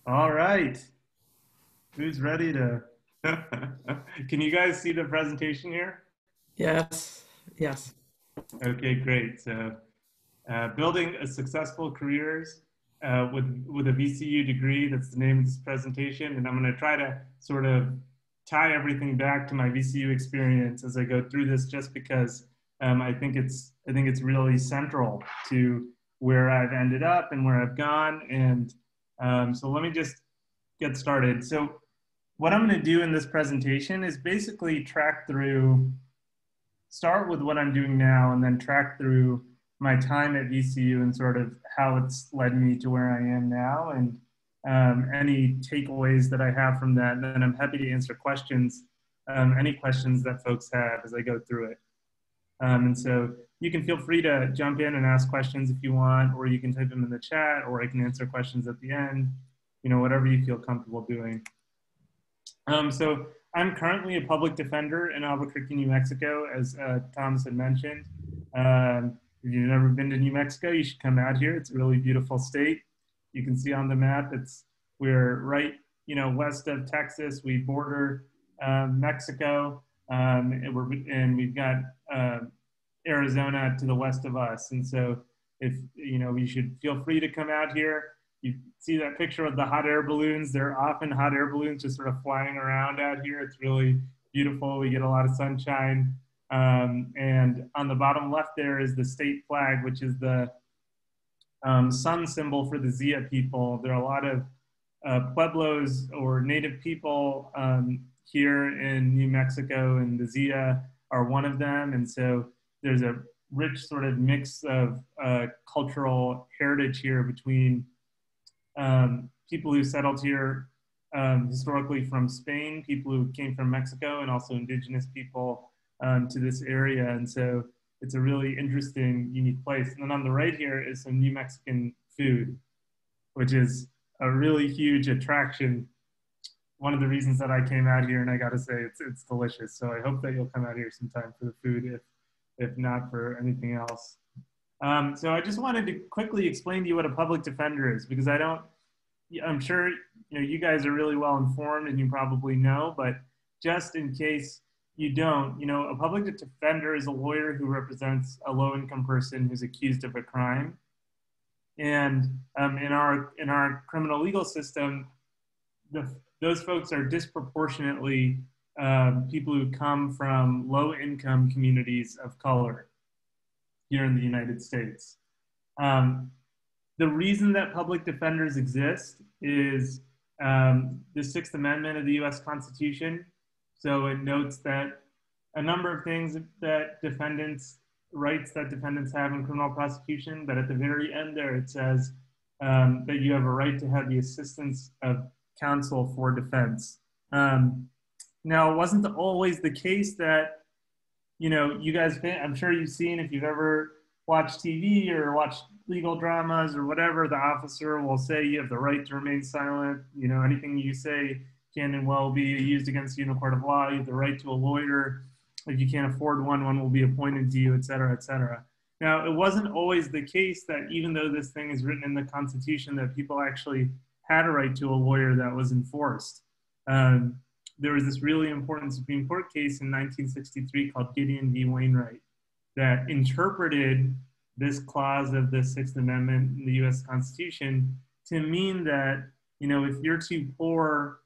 All right. Who's ready to? Can you guys see the presentation here? Yes, yes. Okay, great. So, building a successful careers with a VCU degree. That's the name of this presentation, and I'm going to try to sort of tie everything back to my VCU experience as I go through this, just because I think it's really central to where I've ended up and where I've gone. And so let me just get started. So what I'm going to do in this presentation is basically start with what I'm doing now, and then track through my time at VCU and sort of how it's led me to where I am now, and any takeaways that I have from that. And then I'm happy to answer questions, any questions that folks have as I go through it. And so you can feel free to jump in and ask questions if you want, or you can type them in the chat, or I can answer questions at the end, whatever you feel comfortable doing. So I'm currently a public defender in Albuquerque, New Mexico, as Thomas had mentioned. If you've never been to New Mexico, you should come out here. It's a really beautiful state. You can see on the map, we're right, west of Texas. We border Mexico, and we've got Arizona to the west of us. And so, if you should feel free to come out here. You see that picture of the hot air balloons. There are often hot air balloons just sort of flying around out here. It's really beautiful. We get a lot of sunshine. And on the bottom left there is the state flag, which is the sun symbol for the Zia people. There are a lot of Pueblos or native people here in New Mexico, and the Zia are one of them. And so there's a rich sort of mix of cultural heritage here between people who settled here historically from Spain, people who came from Mexico, and also indigenous people to this area. And so it's a really interesting, unique place. And then on the right here is some New Mexican food, which is a really huge attraction. One of the reasons that I came out here, and I got to say, it's delicious. So I hope that you'll come out here sometime for the food, if not for anything else. So I just wanted to quickly explain to you what a public defender is, because I'm sure you guys are really well informed and you probably know, but just in case you don't, a public defender is a lawyer who represents a low-income person who's accused of a crime. And in our criminal legal system, those folks are disproportionately people who come from low-income communities of color here in the United States. The reason that public defenders exist is the Sixth Amendment of the US Constitution. So it notes that a number of things rights that defendants have in criminal prosecution, but at the very end there it says that you have a right to have the assistance of counsel for defense. Now, it wasn't always the case that, you guys, I'm sure you've seen, if you've ever watched TV or watched legal dramas or whatever, the officer will say you have the right to remain silent. Anything you say can and will be used against you in a court of law. You have the right to a lawyer. If you can't afford one will be appointed to you, et cetera, et cetera. Now, it wasn't always the case that even though this thing is written in the Constitution, that people actually had a right to a lawyer that was enforced. There was this really important Supreme Court case in 1963 called Gideon v. Wainwright that interpreted this clause of the Sixth Amendment in the US Constitution to mean that, if you're too poor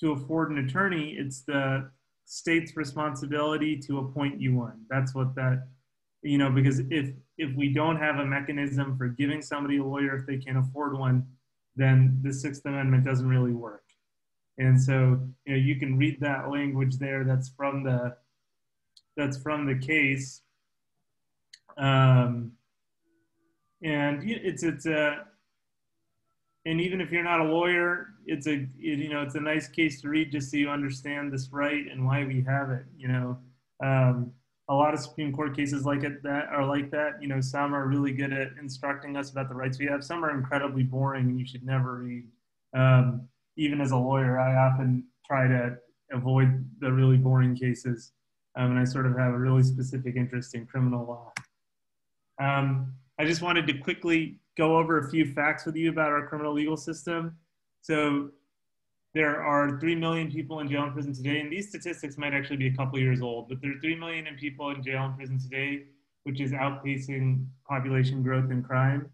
to afford an attorney, it's the state's responsibility to appoint you one. That's what that, because if we don't have a mechanism for giving somebody a lawyer if they can't afford one, then the Sixth Amendment doesn't really work. And so, you can read that language there. That's from the case. And and even if you're not a lawyer, it's a nice case to read just so you understand this right and why we have it. A lot of Supreme Court cases like that. Some are really good at instructing us about the rights we have. Some are incredibly boring and you should never read. Even as a lawyer, I often try to avoid the really boring cases, and I sort of have a really specific interest in criminal law. I just wanted to quickly go over a few facts with you about our criminal legal system. So there are 3 million people in jail and prison today, and these statistics might actually be a couple years old, but there are 3 million people in jail and prison today, which is outpacing population growth and crime.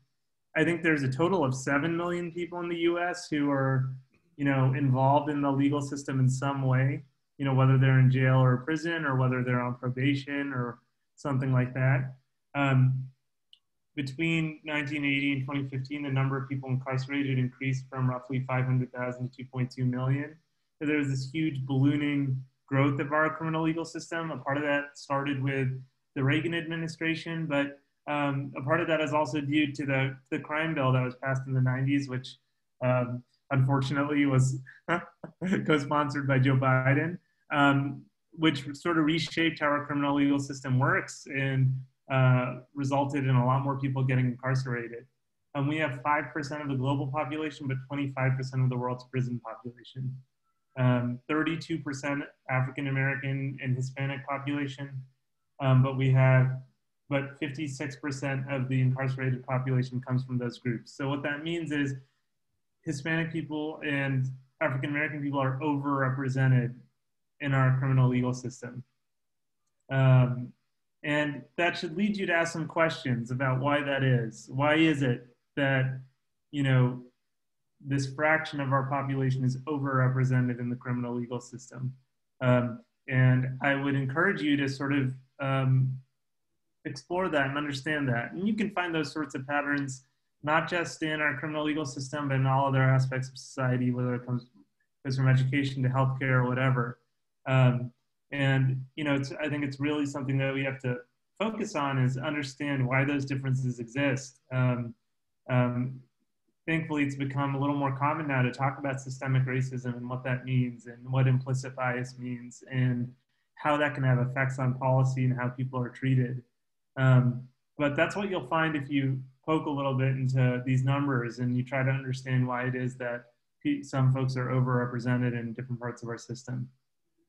I think there's a total of 7 million people in the US who are, involved in the legal system in some way, whether they're in jail or prison or whether they're on probation or something like that. Between 1980 and 2015, the number of people incarcerated increased from roughly 500,000 to 2.2 million. So there was this huge ballooning growth of our criminal legal system. A part of that started with the Reagan administration, but a part of that is also due to the crime bill that was passed in the 90s, which unfortunately was co-sponsored by Joe Biden, which sort of reshaped how our criminal legal system works and resulted in a lot more people getting incarcerated. We have 5% of the global population, but 25% of the world's prison population. 32% African-American and Hispanic population, but 56% of the incarcerated population comes from those groups. So what that means is Hispanic people and African-American people are overrepresented in our criminal legal system. And that should lead you to ask some questions about why that is. Why is it that, this fraction of our population is overrepresented in the criminal legal system? And I would encourage you to sort of explore that and understand that. And you can find those sorts of patterns, not just in our criminal legal system, but in all other aspects of society, whether it comes from education to healthcare or whatever. And I think it's really something that we have to focus on is understand why those differences exist. Thankfully, it's become a little more common now to talk about systemic racism and what that means and what implicit bias means and how that can have effects on policy and how people are treated. But that's what you'll find if you poke a little bit into these numbers and you try to understand why it is that some folks are overrepresented in different parts of our system.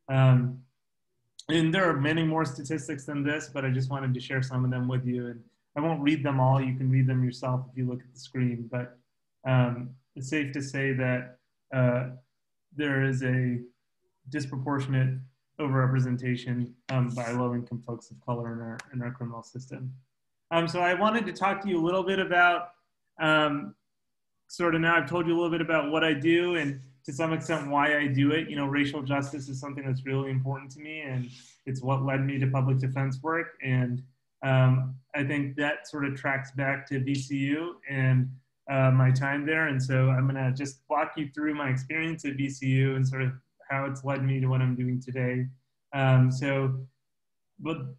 And there are many more statistics than this, but I just wanted to share some of them with you. And I won't read them all. You can read them yourself if you look at the screen. But it's safe to say that there is a disproportionate overrepresentation by low-income folks of color in our criminal system. So I wanted to talk to you a little bit about sort of now I've told you a little bit about what I do and to some extent why I do it. Racial justice is something that's really important to me, and it's what led me to public defense work. And I think that sort of tracks back to VCU and my time there. And so I'm gonna just walk you through my experience at VCU and sort of how it's led me to what I'm doing today. But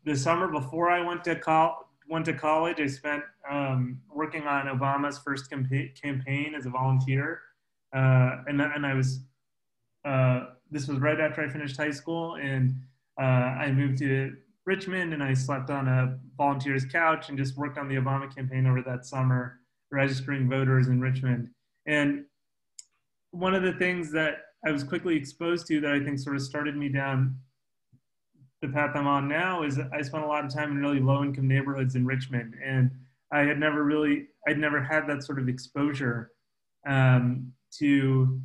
the summer before I went to college, I spent working on Obama's first campaign as a volunteer. And I was, this was right after I finished high school, and I moved to Richmond and I slept on a volunteer's couch and just worked on the Obama campaign over that summer, registering voters in Richmond. And one of the things that I was quickly exposed to that I think sort of started me down the path I'm on now is I spent a lot of time in really low-income neighborhoods in Richmond, and I'd never had that sort of exposure to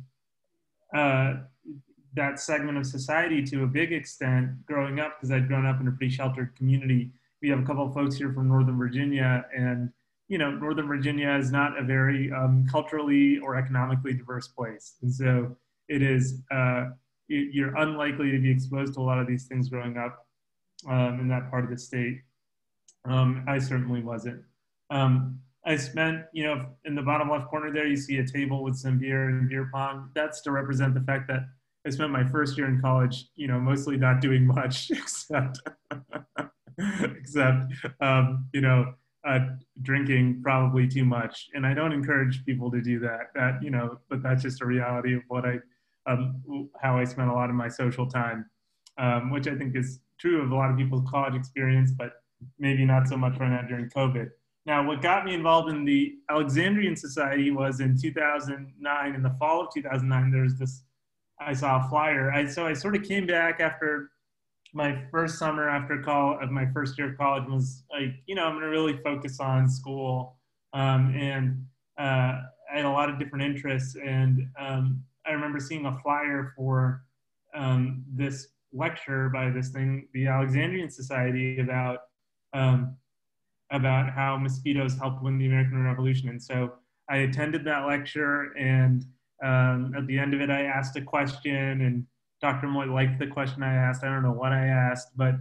that segment of society to a big extent growing up, because I'd grown up in a pretty sheltered community. We have a couple of folks here from Northern Virginia, and Northern Virginia is not a very culturally or economically diverse place, and so it is. You're unlikely to be exposed to a lot of these things growing up in that part of the state. I certainly wasn't. I spent, in the bottom left corner there, you see a table with some beer and beer pong. That's to represent the fact that I spent my first year in college, mostly not doing much except drinking probably too much. And I don't encourage people to do that, but that's just a reality of what how I spent a lot of my social time, which I think is true of a lot of people's college experience, but maybe not so much right now during COVID. Now, what got me involved in the Alexandrian Society was in 2009, in the fall of 2009, I saw a flyer. So I sort of came back after my first summer of my first year of college and was like, I'm gonna really focus on school. And I had a lot of different interests, and I remember seeing a flyer for this lecture by this thing, the Alexandrian Society, um, about how mosquitoes helped win the American Revolution. And so I attended that lecture, and at the end of it, I asked a question, and Dr. Moy liked the question I asked. I don't know what I asked, but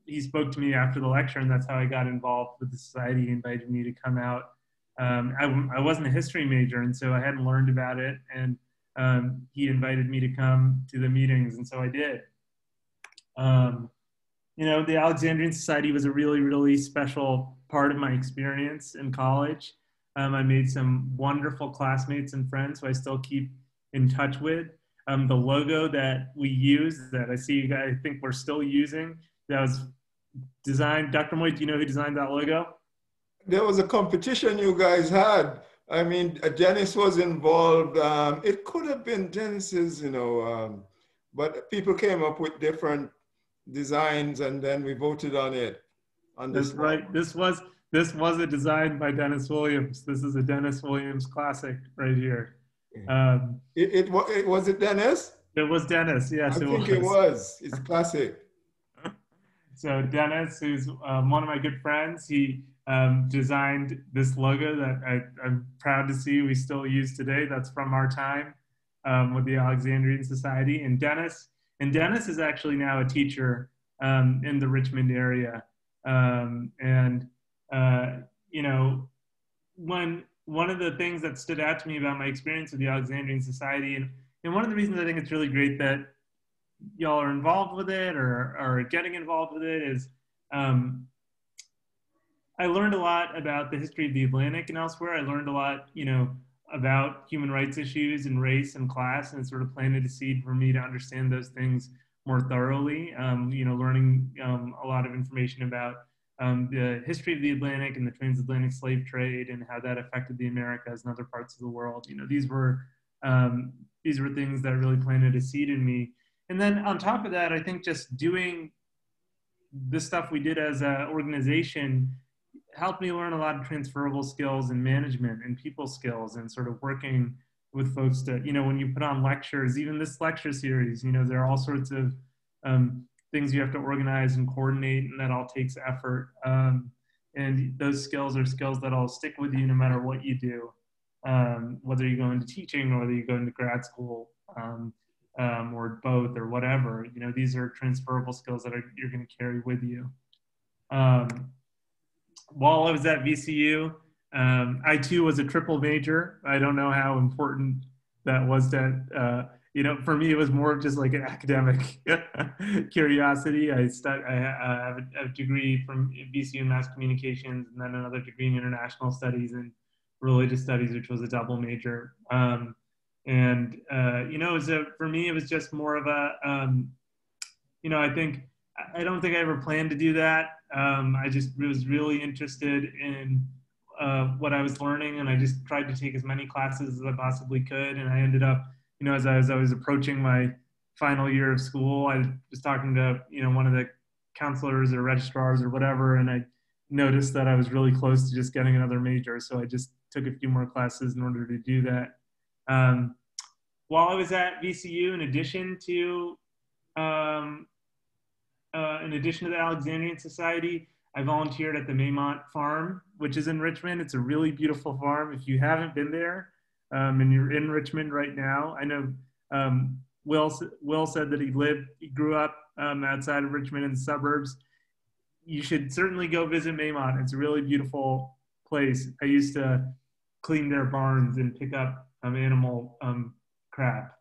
he spoke to me after the lecture, and that's how I got involved with the society. He invited me to come out. I wasn't a history major, and so I hadn't learned about it, and he invited me to come to the meetings, and so I did. You know, the Alexandrian Society was a really, really special part of my experience in college. I made some wonderful classmates and friends who I still keep in touch with. The logo that we use, that I see you guys, I think we're still using, that was designed, Dr. Moy, do you know who designed that logo? There was a competition you guys had. I mean, Dennis was involved. It could have been Dennis's, but people came up with different designs, and then we voted on it. That's right. This was a design by Dennis Williams. This is a Dennis Williams classic right here. Was it Dennis? It was Dennis. Yes, I think it was. It's classic. So Dennis, who's one of my good friends, he designed this logo that I'm proud to see we still use today. That's from our time with the Alexandrian Society. And Dennis is actually now a teacher in the Richmond area. You know, one of the things that stood out to me about my experience with the Alexandrian Society, and one of the reasons I think it's really great that y'all are involved with it or are getting involved with it, is I learned a lot about the history of the Atlantic and elsewhere. I learned a lot, you know, about human rights issues and race and class, and it sort of planted a seed for me to understand those things more thoroughly. You know, learning a lot of information about the history of the Atlantic and the transatlantic slave trade and how that affected the Americas and other parts of the world. You know, these were things that really planted a seed in me. And then on top of that, I think just doing the stuff we did as an organization helped me learn a lot of transferable skills in management and people skills, and sort of working with folks to, you know, when you put on lectures, even this lecture series, you know, there are all sorts of things you have to organize and coordinate, and that all takes effort. And those skills are skills that all stick with you no matter what you do, whether you go into teaching or whether you go into grad school, or both or whatever. You know, these are transferable skills that you're going to carry with you. While I was at VCU, I too was a triple major. I don't know how important that was to, you know, for me, it was more of just like an academic curiosity. I have a degree from VCU in mass communications, and then another degree in international studies and religious studies, which was a double major. You know, for me, it was just more of a, you know, I don't think I ever planned to do that. I just was really interested in what I was learning, and I just tried to take as many classes as I possibly could. And I ended up, you know, as I was approaching my final year of school, I was talking to, you know, one of the counselors or registrars or whatever, and I noticed that I was really close to just getting another major. So I just took a few more classes in order to do that. While I was at VCU, in addition to the Alexandrian Society, I volunteered at the Maymont Farm, which is in Richmond. It's a really beautiful farm. If you haven't been there and you're in Richmond right now, I know Will said that he grew up outside of Richmond in the suburbs. You should certainly go visit Maymont. It's a really beautiful place. I used to clean their barns and pick up animal crap.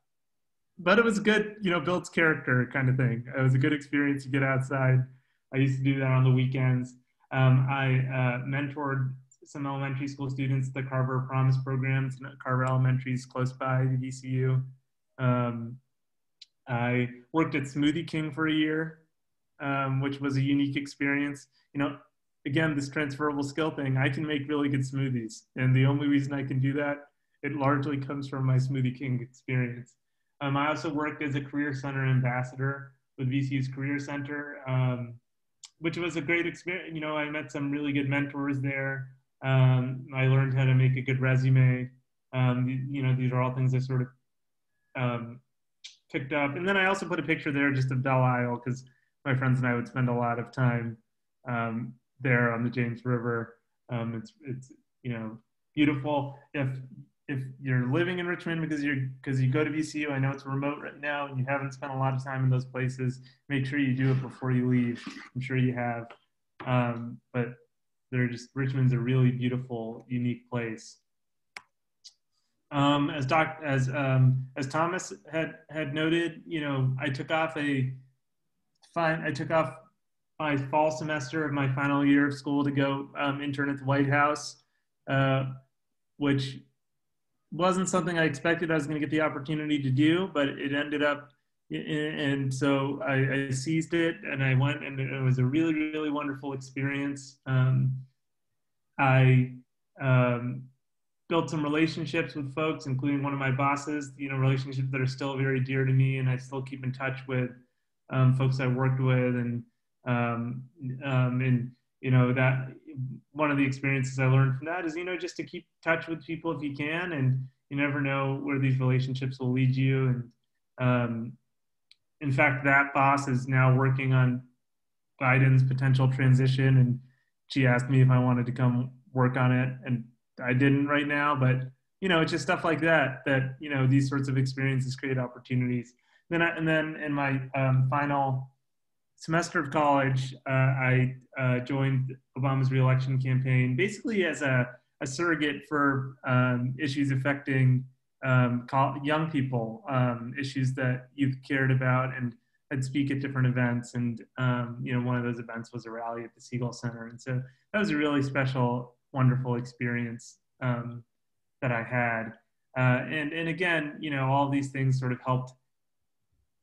But it was good, you know, builds character kind of thing. It was a good experience to get outside. I used to do that on the weekends. I mentored some elementary school students at the Carver Promise programs, Carver Elementary is close by the VCU. I worked at Smoothie King for a year, which was a unique experience. You know, again, this transferable skill thing, I can make really good smoothies. And the only reason I can do that, it largely comes from my Smoothie King experience. I also worked as a Career Center ambassador with VCU's Career Center, which was a great experience. You know, I met some really good mentors there. I learned how to make a good resume. You know, these are all things I sort of picked up. And then I also put a picture there just of Belle Isle because my friends and I would spend a lot of time there on the James River. It's you know, beautiful. If you're living in Richmond because you go to VCU, I know it's remote right now and you haven't spent a lot of time in those places, make sure you do it before you leave. I'm sure you have. But Richmond's a really beautiful, unique place. As Thomas had noted, you know, I took off my fall semester of my final year of school to go intern at the White House, which wasn't something I expected I was going to get the opportunity to do, but it ended up, and so I seized it and I went, and it was a really, really wonderful experience. I built some relationships with folks, including one of my bosses, you know, relationships that are still very dear to me, and I still keep in touch with folks I worked with, and you know, that one of the experiences I learned from that is, you know, just to keep touch with people if you can, and you never know where these relationships will lead you. And in fact, that boss is now working on Biden's potential transition, and she asked me if I wanted to come work on it, and I didn't right now, but you know, it's just stuff like that, you know, these sorts of experiences create opportunities. And then in my final semester of college, I joined Obama's reelection campaign, basically as a surrogate for issues affecting young people, issues that youth cared about, and I'd speak at different events. And you know, one of those events was a rally at the Siegel Center, and so that was a really special, wonderful experience that I had. And again, you know, all these things sort of helped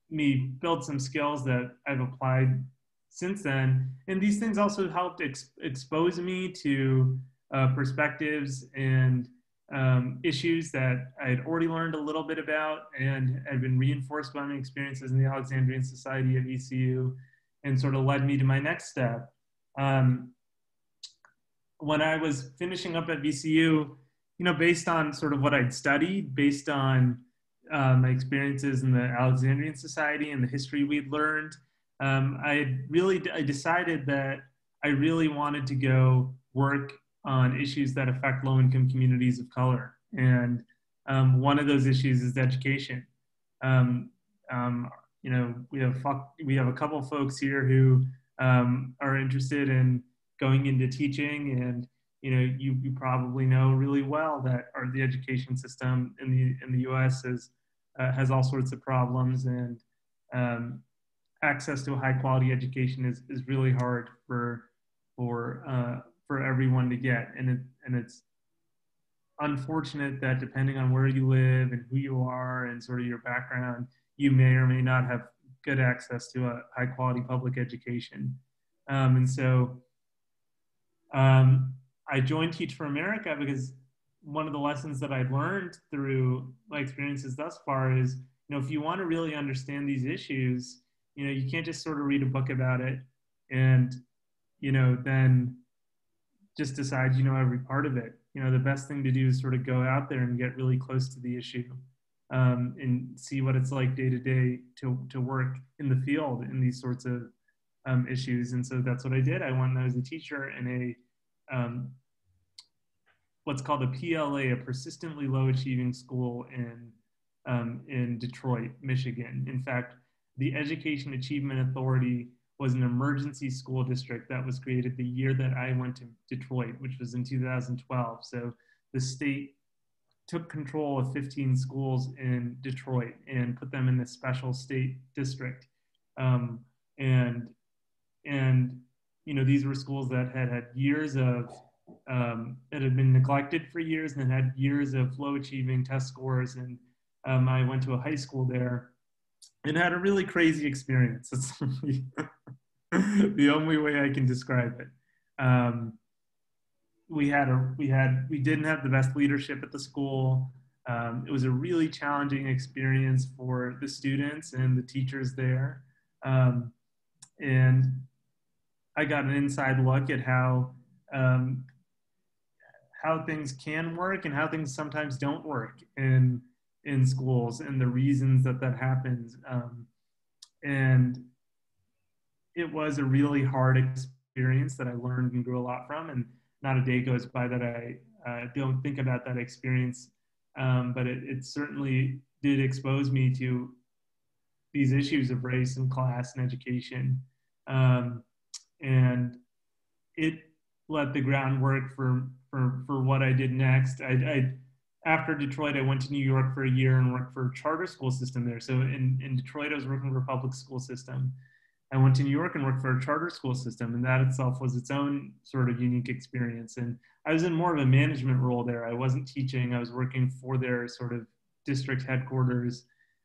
me build some skills that I've applied since then. And these things also helped expose me to perspectives and issues that I had already learned a little bit about and had been reinforced by my experiences in the Alexandrian Society at VCU, and sort of led me to my next step. When I was finishing up at VCU, you know, based on sort of what I'd studied, based on my experiences in the Alexandrian Society and the history we'd learned, I decided that I really wanted to go work on issues that affect low-income communities of color. And one of those issues is education. You know, we have a couple of folks here who are interested in going into teaching, and you know, you probably know really well that the education system in the U.S. has all sorts of problems, and access to a high quality education is really hard for everyone to get, and it's unfortunate that depending on where you live and who you are and sort of your background, you may or may not have good access to a high quality public education. And so I joined Teach for America because one of the lessons that I've learned through my experiences thus far is, you know, if you want to really understand these issues, you know, you can't just sort of read a book about it and, you know, then just decide you know every part of it. You know, the best thing to do is sort of go out there and get really close to the issue, and see what it's like day to day to work in the field in these sorts of issues. And so that's what I did. I went and I was a teacher in a what's called a PLA, a persistently low achieving school in Detroit, Michigan. In fact, the Education Achievement Authority was an emergency school district that was created the year that I went to Detroit, which was in 2012. So the state took control of 15 schools in Detroit and put them in this special state district. And you know, these were schools that had years of, that had been neglected for years and had years of low achieving test scores. And I went to a high school there and had a really crazy experience. That's the only way I can describe it. We didn't have the best leadership at the school. It was a really challenging experience for the students and the teachers there. And I got an inside look at how how things can work and how things sometimes don't work in schools and the reasons that that happens. And it was a really hard experience that I learned and grew a lot from, and not a day goes by that I don't think about that experience. But it certainly did expose me to these issues of race and class and education. And it let the groundwork for what I did next. After Detroit, I went to New York for a year and worked for a charter school system there. So in Detroit, I was working for a public school system. I went to New York and worked for a charter school system, and that itself was its own sort of unique experience. And I was in more of a management role there. I wasn't teaching. I was working for their sort of district headquarters,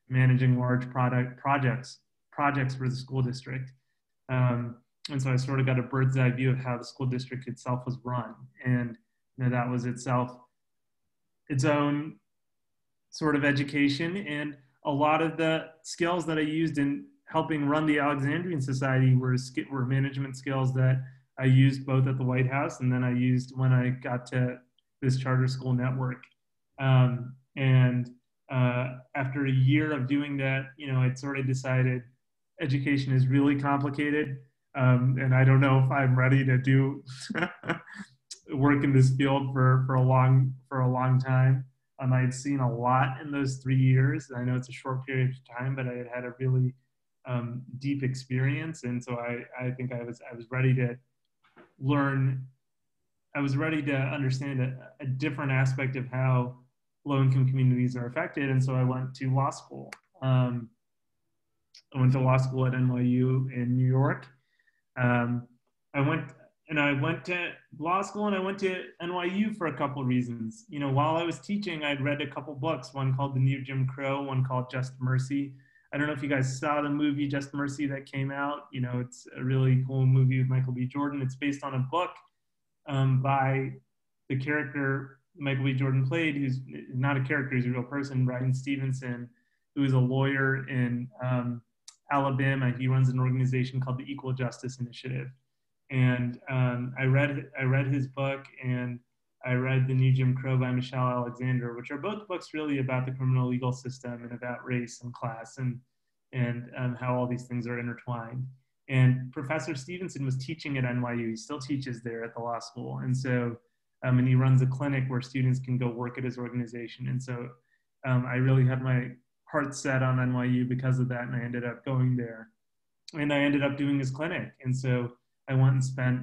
managing large projects for the school district. And so I sort of got a bird's eye view of how the school district itself was run. And that was itself its own sort of education. And a lot of the skills that I used in helping run the Alexandrian Society were management skills that I used both at the White House and then I used when I got to this charter school network. After a year of doing that, I'd sort of decided education is really complicated. And I don't know if I'm ready to do work in this field for a long time. I'd seen a lot in those 3 years. I know it's a short period of time, but I had had a really deep experience, and so I think I was ready to learn. I was ready to understand a different aspect of how low-income communities are affected, and so I went to law school. I went to law school at NYU in New York. I went to law school and I went to NYU for a couple of reasons. While I was teaching, I'd read a couple books, one called The New Jim Crow, one called Just Mercy. I don't know if you guys saw the movie Just Mercy that came out. It's a really cool movie with Michael B. Jordan. It's based on a book by the character Michael B. Jordan played, who's not a character, he's a real person, Bryan Stevenson, who is a lawyer in Alabama. He runs an organization called the Equal Justice Initiative. And I read his book, and I read The New Jim Crow by Michelle Alexander, which are both books really about the criminal legal system and about race and class and how all these things are intertwined. And Professor Stevenson was teaching at NYU. He still teaches there at the law school. And so, and he runs a clinic where students can go work at his organization. And so I really had my heart set on NYU because of that, and I ended up going there. And I ended up doing his clinic. And so I went and spent,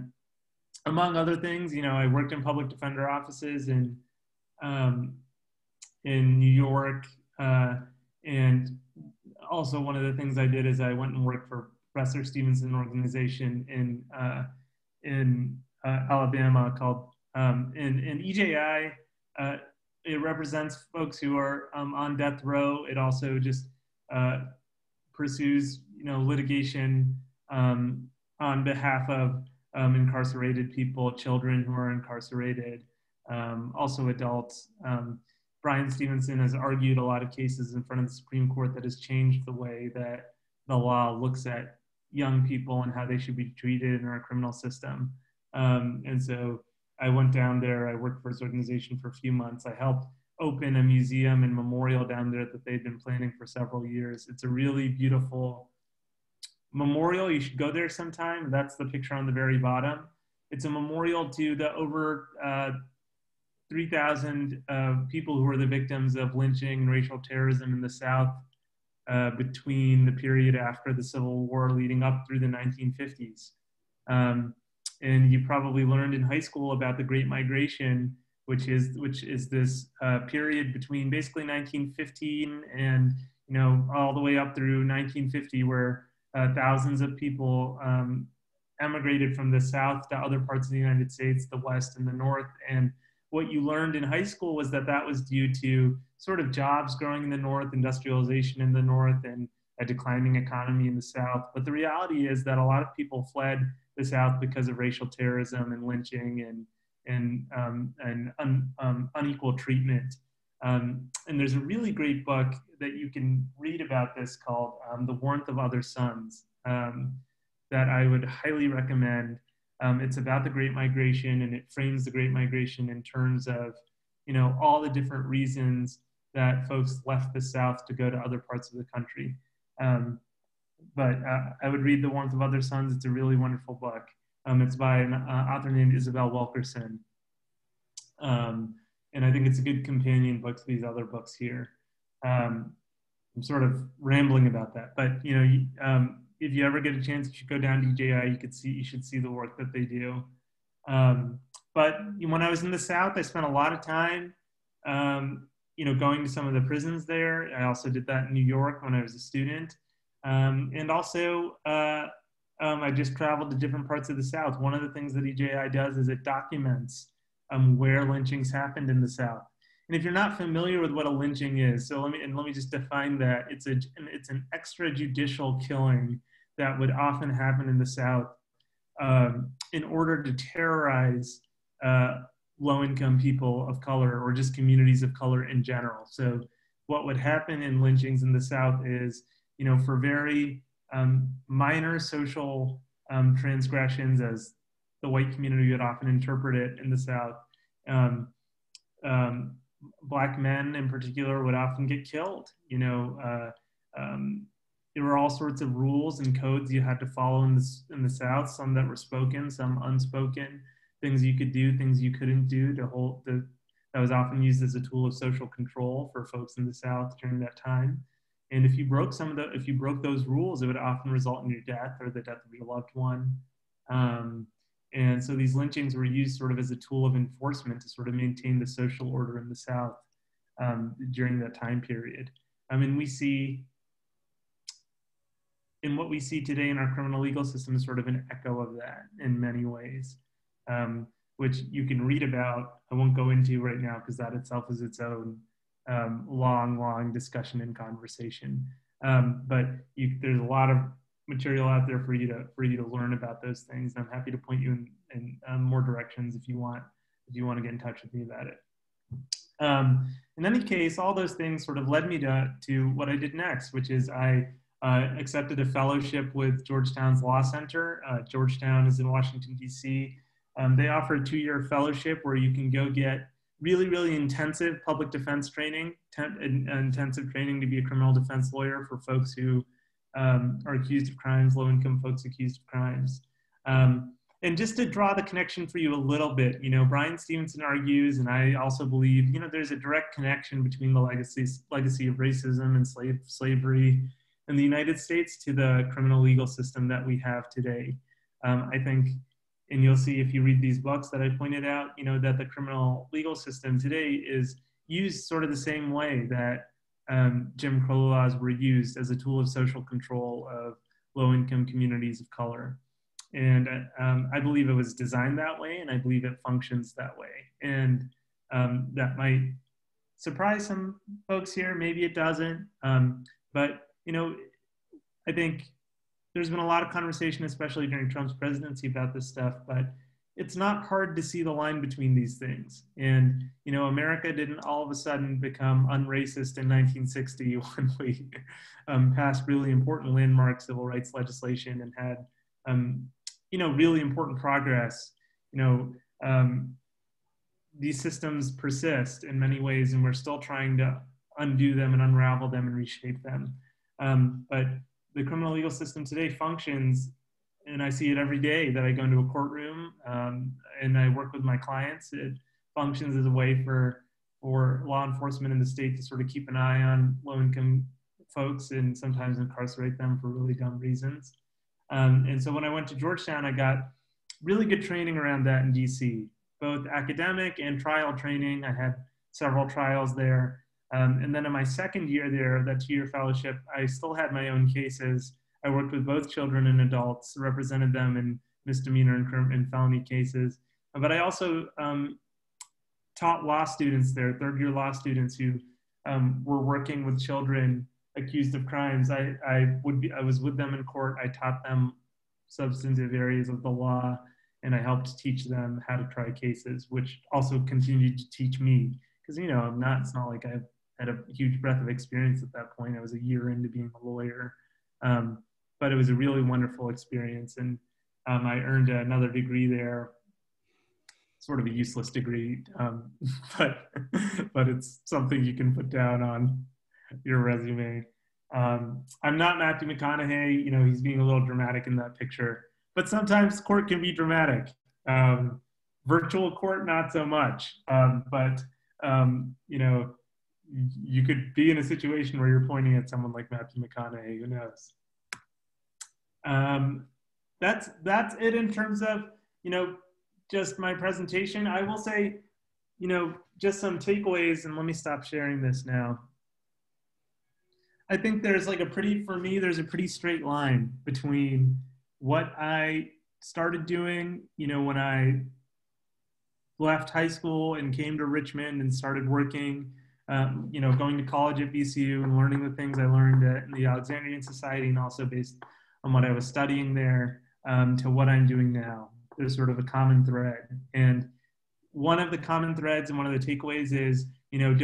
among other things, I worked in public defender offices in New York. And also one of the things I did is I went and worked for Professor Stevenson organization in Alabama called, in EJI, it represents folks who are on death row. It also just pursues, litigation on behalf of incarcerated people, children who are incarcerated, also adults. Bryan Stevenson has argued a lot of cases in front of the Supreme Court that has changed the way that the law looks at young people and how they should be treated in our criminal system. And so I went down there, I worked for his organization for a few months. I helped open a museum and memorial down there that they've been planning for several years. It's a really beautiful memorial. You should go there sometime. That's the picture on the very bottom. It's a memorial to the over 3,000 people who were the victims of lynching and racial terrorism in the South between the period after the Civil War leading up through the 1950s. And you probably learned in high school about the Great Migration, which is this period between basically 1915 and all the way up through 1950, where thousands of people emigrated from the South to other parts of the United States, the West and the North. And what you learned in high school was that that was due to sort of jobs growing in the North, industrialization in the North, and a declining economy in the South. But the reality is that a lot of people fled the South because of racial terrorism and lynching and unequal treatment. And there's a really great book that you can read about this called The Warmth of Other Suns that I would highly recommend. It's about the Great Migration, and it frames the Great Migration in terms of, all the different reasons that folks left the South to go to other parts of the country. But I would read The Warmth of Other Suns. It's a really wonderful book. It's by an author named Isabel Wilkerson. And I think it's a good companion book to these other books here. I'm sort of rambling about that, but if you ever get a chance, you should go down to EJI. You should see the work that they do. But when I was in the South, I spent a lot of time, going to some of the prisons there. I also did that in New York when I was a student. And also, I just traveled to different parts of the South. One of the things that EJI does is it documents where lynchings happened in the South. And if you're not familiar with what a lynching is, so let me just define that. It's an extrajudicial killing that would often happen in the South in order to terrorize low-income people of color, or just communities of color in general. So what would happen in lynchings in the South is, for very minor social transgressions, as the white community would often interpret it in the South, Black men in particular would often get killed. There were all sorts of rules and codes you had to follow in the South, some that were spoken, some unspoken, things you could do, things you couldn't do that was often used as a tool of social control for folks in the South during that time. And if you broke those rules, it would often result in your death or the death of your loved one. And so these lynchings were used sort of as a tool of enforcement to sort of maintain the social order in the South during that time period. And what we see today in our criminal legal system is sort of an echo of that in many ways, which you can read about. I won't go into right now because that itself is its own long discussion and conversation. But there's a lot of material out there for you to learn about those things. I'm happy to point you in more directions if you want to get in touch with me about it. In any case, all those things sort of led me to what I did next, which is I accepted a fellowship with Georgetown's Law Center. Georgetown is in Washington, D.C. They offer a 2-year fellowship where you can go get really intensive public defense training, intensive training to be a criminal defense lawyer for folks who are accused of crimes, low-income folks accused of crimes. And just to draw the connection for you a little bit, Brian Stevenson argues, and I also believe, there's a direct connection between the legacy of racism and slavery in the United States to the criminal legal system that we have today. I think, and you'll see if you read these books that I pointed out, that the criminal legal system today is used sort of the same way that Jim Crow laws were used as a tool of social control of low-income communities of color. And I believe it was designed that way, and I believe it functions that way. And that might surprise some folks here, maybe it doesn't. But, I think there's been a lot of conversation, especially during Trump's presidency, about this stuff, but it's not hard to see the line between these things. And, America didn't all of a sudden become unracist in 1960 when we passed really important landmark civil rights legislation and had, really important progress. These systems persist in many ways, and we're still trying to undo them and unravel them and reshape them. But the criminal legal system today functions, and I see it every day that I go into a courtroom and I work with my clients. It functions as a way for law enforcement in the state to sort of keep an eye on low-income folks and sometimes incarcerate them for really dumb reasons. And so when I went to Georgetown, I got really good training around that in DC, both academic and trial training. I had several trials there. And then in my second year there, that 2-year fellowship, I still had my own cases. I worked with both children and adults, represented them in misdemeanor and felony cases. But I also taught law students there, third-year law students who were working with children accused of crimes. I was with them in court. I taught them substantive areas of the law, and I helped teach them how to try cases, which also continued to teach me. Because, it's not like I've had a huge breadth of experience at that point. I was a year into being a lawyer. But it was a really wonderful experience. And I earned another degree there, sort of a useless degree, but it's something you can put down on your resume. I'm not Matthew McConaughey, you know, he's being a little dramatic in that picture, but sometimes court can be dramatic. Virtual court, not so much, you know, you could be in a situation where you're pointing at someone like Matthew McConaughey, who knows? That's it in terms of, you know, just my presentation. I will say, you know, just some takeaways, and let me stop sharing this now. I think there's like for me, there's a pretty straight line between what I started doing, you know, when I left high school and came to Richmond and started working, you know, going to college at VCU and learning the things I learned in the Alexandrian Society, and also based on what I was studying there, to what I'm doing now. There's sort of a common thread. And one of the common threads and one of the takeaways is, you know,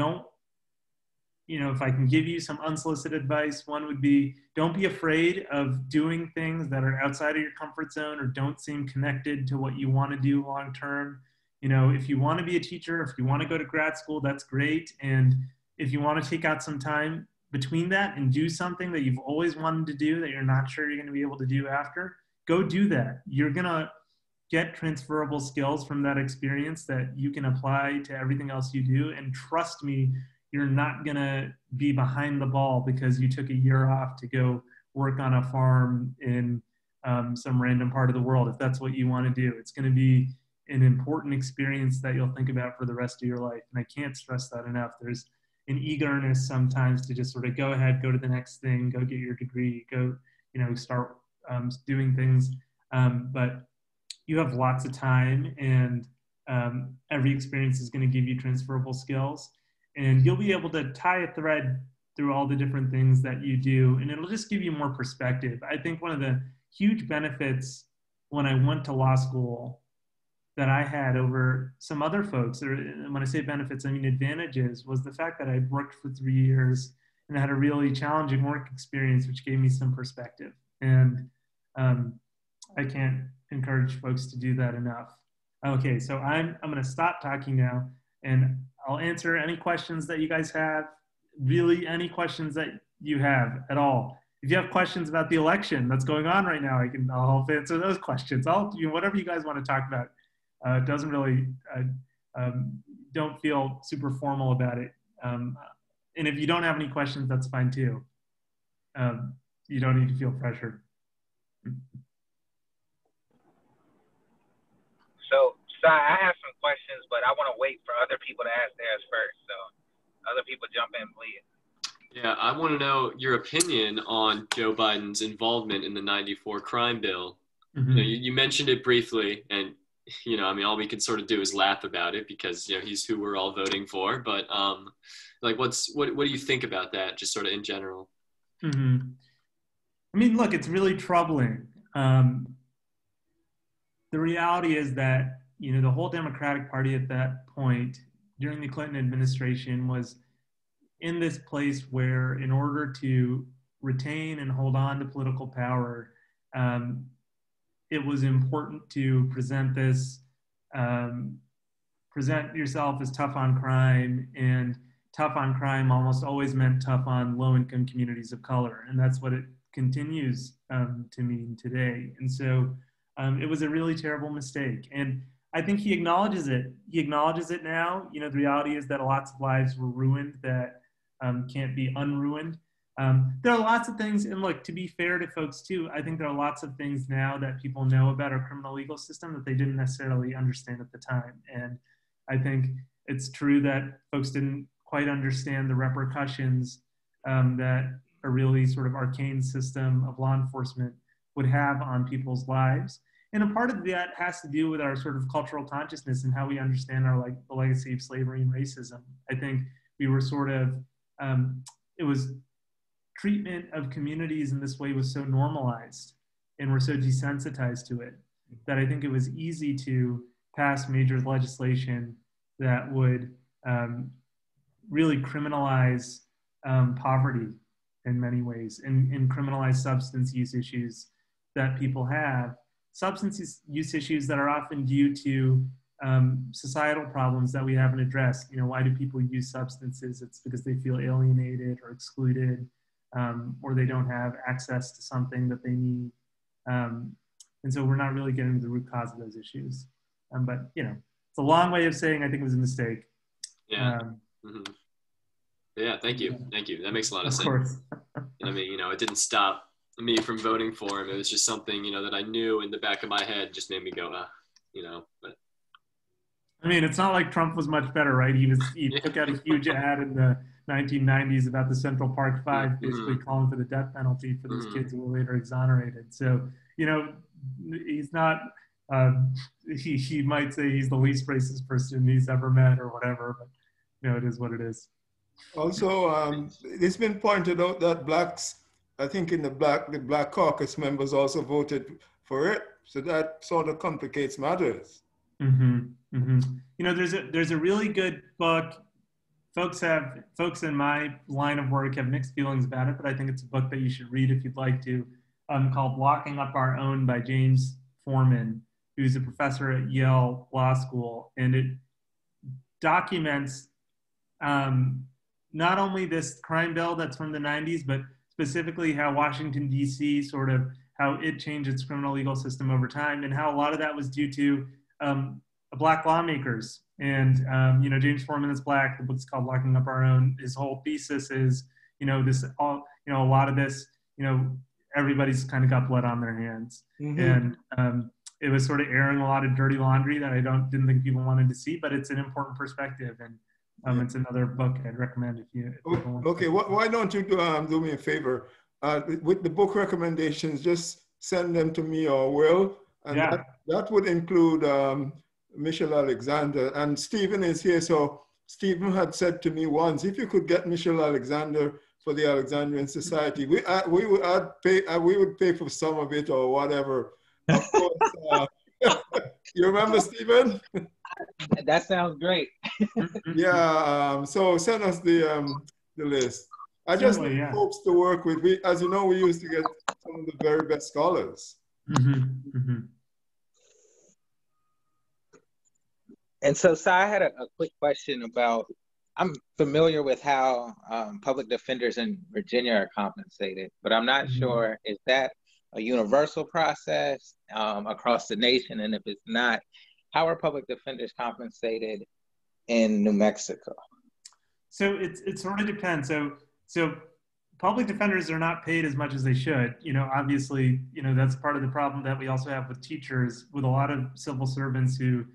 if I can give you some unsolicited advice, one would be, don't be afraid of doing things that are outside of your comfort zone or don't seem connected to what you want to do long term. You know, if you want to be a teacher, if you want to go to grad school, that's great. And if you want to take out some time between that and do something that you've always wanted to do that you're not sure you're going to be able to do after, go do that. You're going to get transferable skills from that experience that you can apply to everything else you do. And trust me, you're not going to be behind the ball because you took a year off to go work on a farm in some random part of the world. If that's what you want to do, it's going to be an important experience that you'll think about for the rest of your life. And I can't stress that enough. There's an eagerness sometimes to just sort of go ahead, go to the next thing, go get your degree, go, you know, start doing things. But you have lots of time, and every experience is going to give you transferable skills. And you'll be able to tie a thread through all the different things that you do, and it'll just give you more perspective. I think one of the huge benefits when I went to law school that I had over some other folks, or when I say benefits, I mean advantages, was the fact that I worked for 3 years and I had a really challenging work experience, which gave me some perspective. And I can't encourage folks to do that enough. Okay, so I'm going to stop talking now, and I'll answer any questions that you guys have, really any questions that you have at all. If you have questions about the election that's going on right now, I'll answer those questions. Whatever you guys want to talk about. It doesn't really, don't feel super formal about it. And if you don't have any questions, that's fine too. You don't need to feel pressured. So, Sai, I have some questions, but I want to wait for other people to ask theirs first. So, other people jump in, please. Yeah, I want to know your opinion on Joe Biden's involvement in the '94 crime bill. Mm-hmm. You know, you mentioned it briefly, and you know, I mean, all we can sort of do is laugh about it because, you know, he's who we're all voting for. But like, what do you think about that, just sort of in general? Mm-hmm. I mean, look, it's really troubling. The reality is that, you know, the whole Democratic Party at that point during the Clinton administration was in this place where, in order to retain and hold on to political power, it was important to present yourself as tough on crime, and tough on crime almost always meant tough on low-income communities of color. And that's what it continues to mean today. And so it was a really terrible mistake. And I think he acknowledges it. He acknowledges it now. You know, the reality is that lots of lives were ruined that can't be unruined. There are lots of things, and look, to be fair to folks too, I think there are lots of things now that people know about our criminal legal system that they didn't necessarily understand at the time. And I think it's true that folks didn't quite understand the repercussions that a really sort of arcane system of law enforcement would have on people's lives. And a part of that has to do with our sort of cultural consciousness and how we understand our, like, the legacy of slavery and racism. I think we were sort of, it was, treatment of communities in this way was so normalized and we're so desensitized to it that I think it was easy to pass major legislation that would really criminalize poverty in many ways and criminalize substance use issues that people have, substance use issues that are often due to societal problems that we haven't addressed. You know, why do people use substances? It's because they feel alienated or excluded, or they don't have access to something that they need. And so we're not really getting to the root cause of those issues. But, you know, it's a long way of saying I think it was a mistake. Yeah. Yeah, thank you. Thank you. That makes a lot of sense. Course. I mean, you know, it didn't stop me from voting for him. It was just something, you know, that I knew in the back of my head just made me go, you know, but. I mean, it's not like Trump was much better, right? He took out a huge ad in the 1990s about the Central Park Five, basically calling for the death penalty for these kids who were later exonerated. So, you know, he's not, he might say he's the least racist person he's ever met or whatever, but, you know, it is what it is. Also, it's been pointed out that blacks, I think the Black Caucus members also voted for it. So that sort of complicates matters. You know, there's a really good book. Folks in my line of work have mixed feelings about it, but I think it's a book that you should read if you'd like to, called Locking Up Our Own by James Forman, who's a professor at Yale Law School. And it documents not only this crime bill that's from the 90s, but specifically how Washington, D.C. sort of, how it changed its criminal legal system over time, and how a lot of that was due to Black lawmakers. And, you know, James Forman is Black. The book's called Locking Up Our Own. His whole thesis is, you know, a lot of this, you know, everybody's kind of got blood on their hands. And it was sort of airing a lot of dirty laundry that I didn't think people wanted to see, but it's an important perspective. And it's another book I'd recommend if you want. Okay, why don't you do me a favor? With the book recommendations, just send them to me or Will. And that would include Michelle Alexander. And Stephen is here, so Stephen had said to me once, if you could get Michelle Alexander for the Alexandrian Society, we would pay for some of it or whatever. Of course, you remember, Stephen? That sounds great. Yeah, so send us the list. I just need folks to work with. As you know, we used to get some of the very best scholars. And so I had a quick question about, I'm familiar with how public defenders in Virginia are compensated, but I'm not sure, is that a universal process across the nation? And if it's not, how are public defenders compensated in New Mexico? So it sort of depends. So public defenders are not paid as much as they should. You know, obviously, you know, that's part of the problem that we also have with teachers, with a lot of civil servants who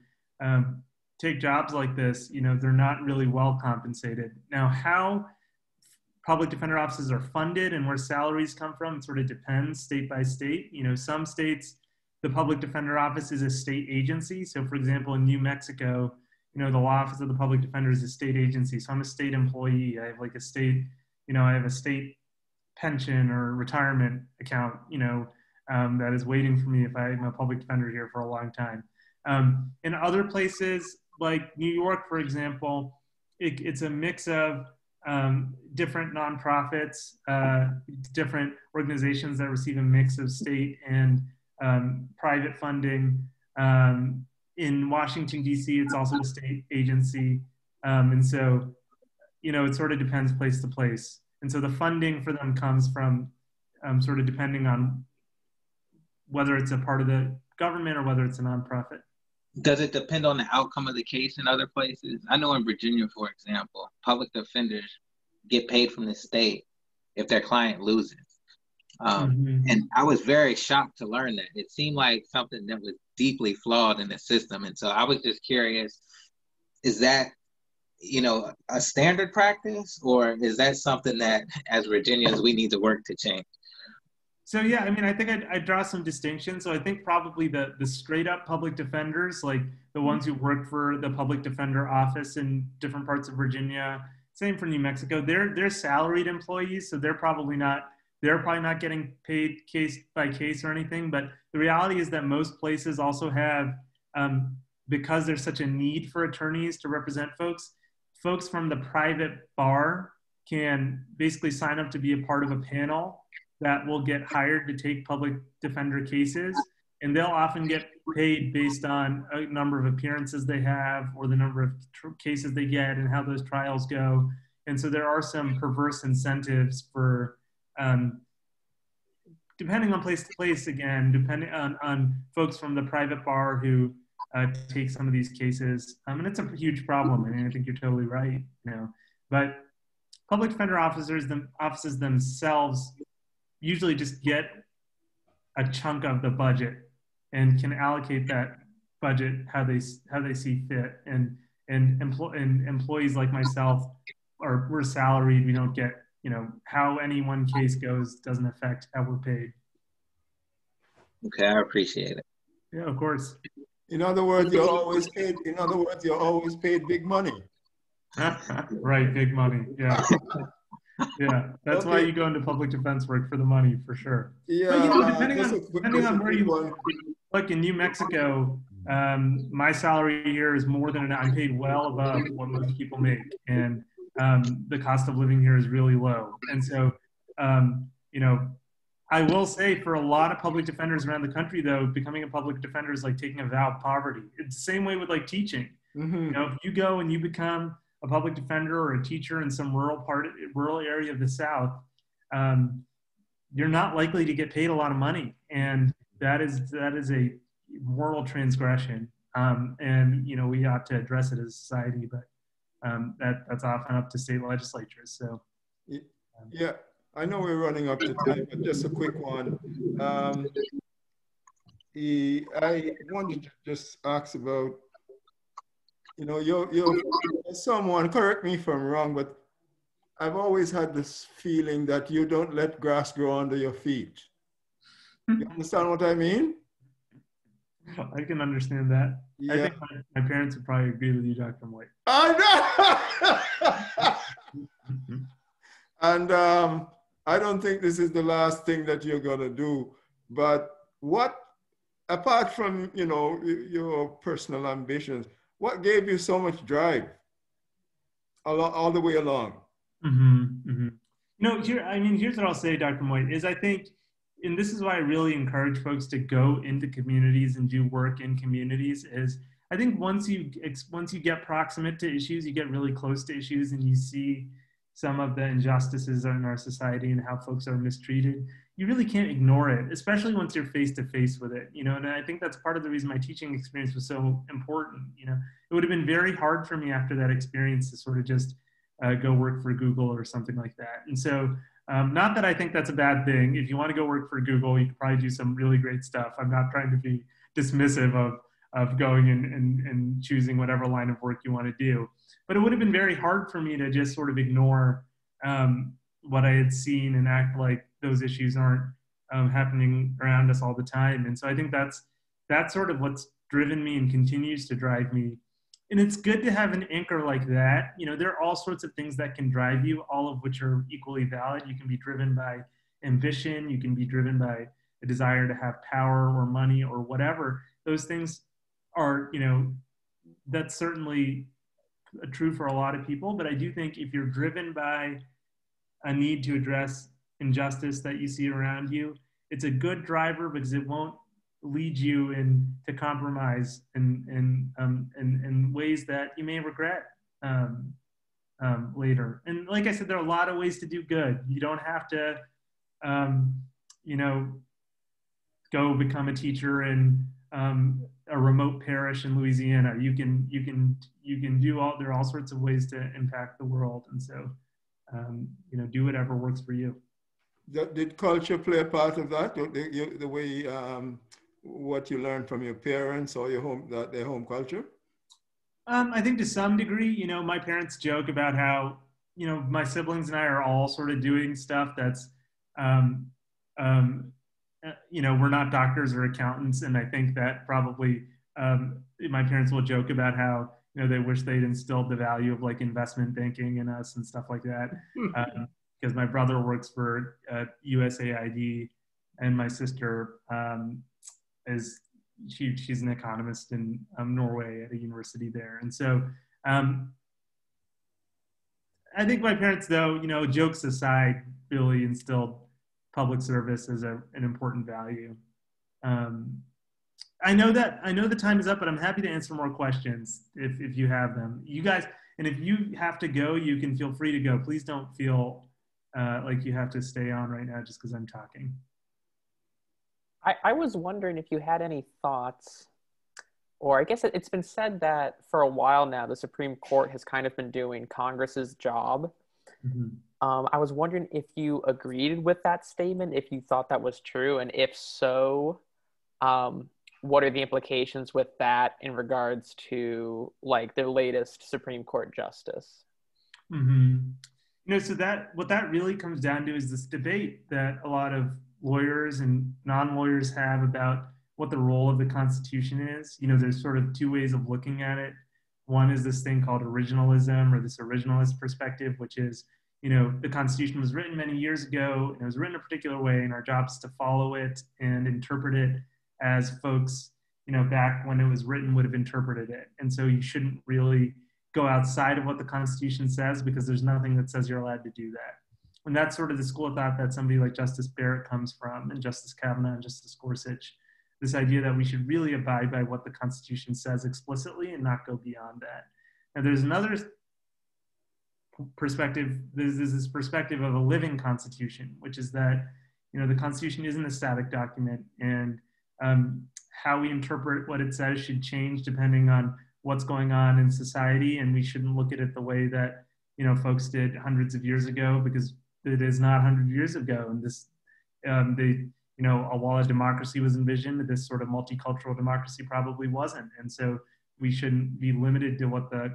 take jobs like this. You know, they're not really well compensated. Now, how public defender offices are funded and where salaries come from, it sort of depends state by state. You know, some states, the public defender office is a state agency. So for example, in New Mexico, you know, the law office of the public defender is a state agency. So I'm a state employee. I have like a state, you know, I have a state pension or retirement account, you know, that is waiting for me if I'm a public defender here for a long time. In other places like New York, for example, it's a mix of different nonprofits, different organizations that receive a mix of state and private funding. In Washington, D.C., it's also a state agency. And so, you know, it sort of depends place to place. And so the funding for them comes from sort of depending on whether it's a part of the government or whether it's a nonprofit. Does it depend on the outcome of the case in other places? I know in Virginia, for example, public defenders get paid from the state if their client loses. And I was very shocked to learn that. It seemed like something that was deeply flawed in the system. And so I was just curious, is that, you know, a standard practice, or is that something that as Virginians we need to work to change? So yeah, I mean, I think I'd draw some distinctions. So I think probably the straight up public defenders, like the ones who work for the public defender office in different parts of Virginia, same for New Mexico, they're salaried employees. So they're probably not getting paid case by case or anything. But the reality is that most places also have, because there's such a need for attorneys to represent folks from the private bar can basically sign up to be a part of a panel that will get hired to take public defender cases. and they'll often get paid based on a number of appearances they have or the number of cases they get and how those trials go. And so there are some perverse incentives for, depending on place to place, again, depending on folks from the private bar who take some of these cases. And it's a huge problem. I mean, I think you're totally right, you know. But public defender offices themselves usually just get a chunk of the budget and can allocate that budget how they see fit. And employees like myself we're salaried. We don't get, you know, how any one case goes doesn't affect how we're paid. Okay, I appreciate it. Yeah, of course. In other words, you're always paid. In other words, you're always paid big money. Right, big money. Yeah. Yeah, that's why you go into public defense work, for the money, for sure. Yeah, but, you know, depending on where you look in New Mexico, my salary here is more than I'm paid well above what most people make, and the cost of living here is really low. And so, you know, I will say for a lot of public defenders around the country, though, becoming a public defender is like taking a vow of poverty. It's the same way with like teaching. Mm-hmm. You know, if you go and you become a public defender or a teacher in some rural area of the South, you're not likely to get paid a lot of money, and that is a moral transgression. And you know, we ought to address it as a society, but that's often up to state legislatures. So, yeah, I know we're running up to time, but just a quick one. I wanted to just ask about, you know, you're someone, correct me if I'm wrong, but I've always had this feeling that you don't let grass grow under your feet. You understand what I mean? I can understand that. Yeah. I think my parents would probably agree with you, Dr. White. I know! And I don't think this is the last thing that you're gonna do, but what, apart from, you know, your personal ambitions, what gave you so much drive all the way along? Mm-hmm, mm-hmm. You know, here's what I'll say, Dr. Moy, is I think, and this is why I really encourage folks to go into communities and do work in communities, is I think once you get proximate to issues, you get really close to issues, and you see some of the injustices in our society and how folks are mistreated, you really can't ignore it, especially once you're face to face with it, you know. And I think that's part of the reason my teaching experience was so important. You know, it would have been very hard for me after that experience to sort of just go work for Google or something like that. And so, not that I think that's a bad thing. If you want to go work for Google, you could probably do some really great stuff. I'm not trying to be dismissive of going and choosing whatever line of work you want to do. But it would have been very hard for me to just sort of ignore what I had seen and act like those issues aren't happening around us all the time. And so I think that's sort of what's driven me and continues to drive me. And it's good to have an anchor like that. You know, there are all sorts of things that can drive you, all of which are equally valid. You can be driven by ambition. You can be driven by a desire to have power or money or whatever. Those things are, you know, that's certainly true for a lot of people. But I do think if you're driven by a need to address injustice that you see around you, it's a good driver because it won't lead you into compromise in ways that you may regret later. And like I said, there are a lot of ways to do good. You don't have to, you know, go become a teacher in a remote parish in Louisiana. You can do there are all sorts of ways to impact the world. And so, you know, do whatever works for you. Did culture play a part of that? The way what you learned from your parents or your their home culture? I think to some degree, you know, my parents joke about how, you know, my siblings and I are all sort of doing stuff that's, you know, we're not doctors or accountants. And I think that probably my parents will joke about how, you know, they wish they'd instilled the value of like investment banking in us and stuff like that. Because my brother works for USAID and my sister she's an economist in Norway at a university there. And so I think my parents, though, you know, jokes aside, really instilled public service as an important value. I know the time is up, but I'm happy to answer more questions if you have them. You guys, and if you have to go, you can feel free to go. Please don't feel like you have to stay on right now just because I'm talking. I was wondering if you had any thoughts, or I guess it's been said that for a while now, the Supreme Court has kind of been doing Congress's job. Mm-hmm. I was wondering if you agreed with that statement, if you thought that was true, and if so, what are the implications with that in regards to like the latest Supreme Court justice? Mm-hmm. You know, so what that really comes down to is this debate that a lot of lawyers and non-lawyers have about what the role of the Constitution is. You know, there's sort of two ways of looking at it. One is this thing called originalism, or this originalist perspective, which is, you know, the Constitution was written many years ago, and it was written a particular way, and our job is to follow it and interpret it as folks, you know, back when it was written would have interpreted it. And so you shouldn't really go outside of what the Constitution says, because there's nothing that says you're allowed to do that. And that's sort of the school of thought that somebody like Justice Barrett comes from, and Justice Kavanaugh and Justice Gorsuch, this idea that we should really abide by what the Constitution says explicitly and not go beyond that. Now there's another perspective, there's this perspective of a living Constitution, which is that, you know, the Constitution isn't a static document, and how we interpret what it says should change depending on what's going on in society, and we shouldn't look at it the way that, you know, folks did hundreds of years ago, because it is not 100 years ago. And this, you know, while a democracy was envisioned, this sort of multicultural democracy probably wasn't. And so we shouldn't be limited to what the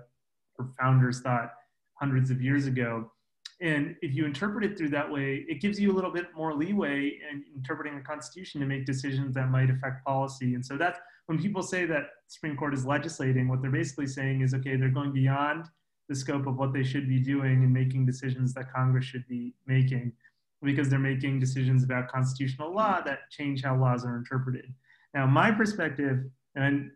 founders thought hundreds of years ago. And if you interpret it through that way, it gives you a little bit more leeway in interpreting the Constitution to make decisions that might affect policy. And so that's when people say that the Supreme Court is legislating, what they're basically saying is, okay, they're going beyond the scope of what they should be doing and making decisions that Congress should be making, because they're making decisions about constitutional law that change how laws are interpreted. Now, my perspective, and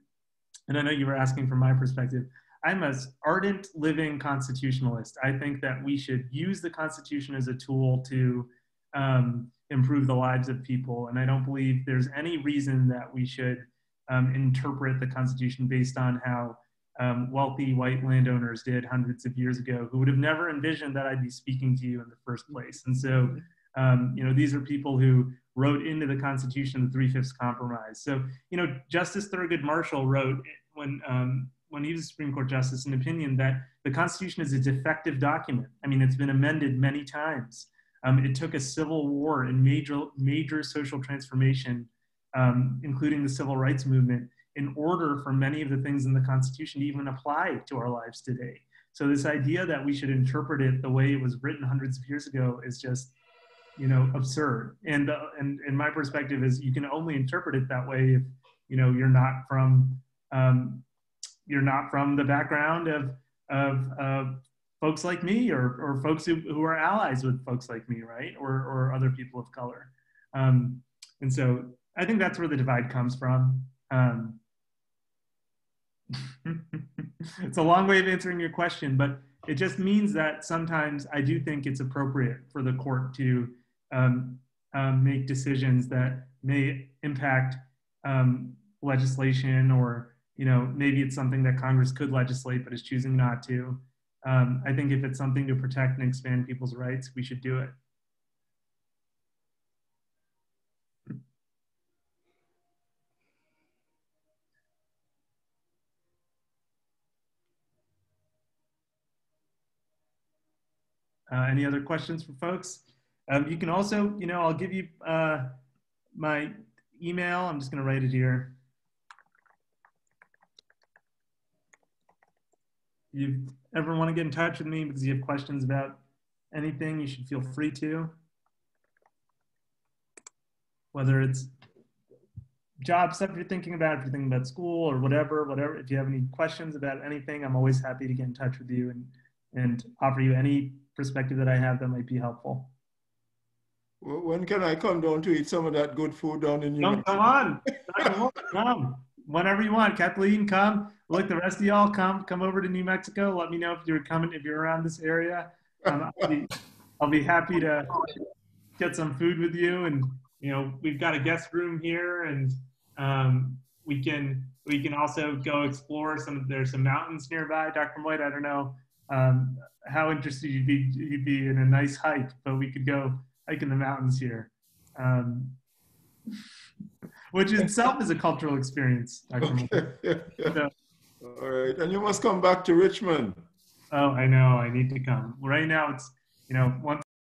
I know you were asking for my perspective, I'm an ardent living constitutionalist. I think that we should use the Constitution as a tool to improve the lives of people. And I don't believe there's any reason that we should interpret the Constitution based on how wealthy white landowners did hundreds of years ago, who would have never envisioned that I'd be speaking to you in the first place. And so, you know, these are people who wrote into the Constitution the 3/5 compromise. So, you know, Justice Thurgood Marshall wrote when he was a Supreme Court justice, an opinion that the Constitution is a defective document. I mean, it's been amended many times. It took a civil war and major social transformation, including the civil rights movement, in order for many of the things in the Constitution to even apply to our lives today. So this idea that we should interpret it the way it was written hundreds of years ago is just, you know, absurd. And my perspective is you can only interpret it that way if, you know, you're not from the background of folks like me, or folks who are allies with folks like me, right? Or other people of color. And so I think that's where the divide comes from. It's a long way of answering your question, but it just means that sometimes I do think it's appropriate for the court to make decisions that may impact legislation, or, you know, maybe it's something that Congress could legislate but is choosing not to. I think if it's something to protect and expand people's rights, we should do it. Any other questions for folks? You can also, you know, I'll give you my email. I'm just going to write it here. If you ever want to get in touch with me because you have questions about anything, you should feel free to. Whether it's job stuff you're thinking about, if you're thinking about school or whatever, if you have any questions about anything, I'm always happy to get in touch with you and offer you any perspective that I have that might be helpful. Well, when can I come down to eat some of that good food down in New Mexico? Come on. Come. Whenever you want. Kathleen, come. Look, the rest of y'all come over to New Mexico. Let me know if you're coming, if you're around this area. I'll be happy to get some food with you. And, you know, we've got a guest room here, and we can also go explore there's some mountains nearby. Dr. Moyd, I don't know how interested you'd be in a nice hike, but we could go hike in the mountains here, which itself is a cultural experience, Dr. Moyd. So, all right, and you must come back to Richmond. Oh, I know, I need to come. Right now it's, once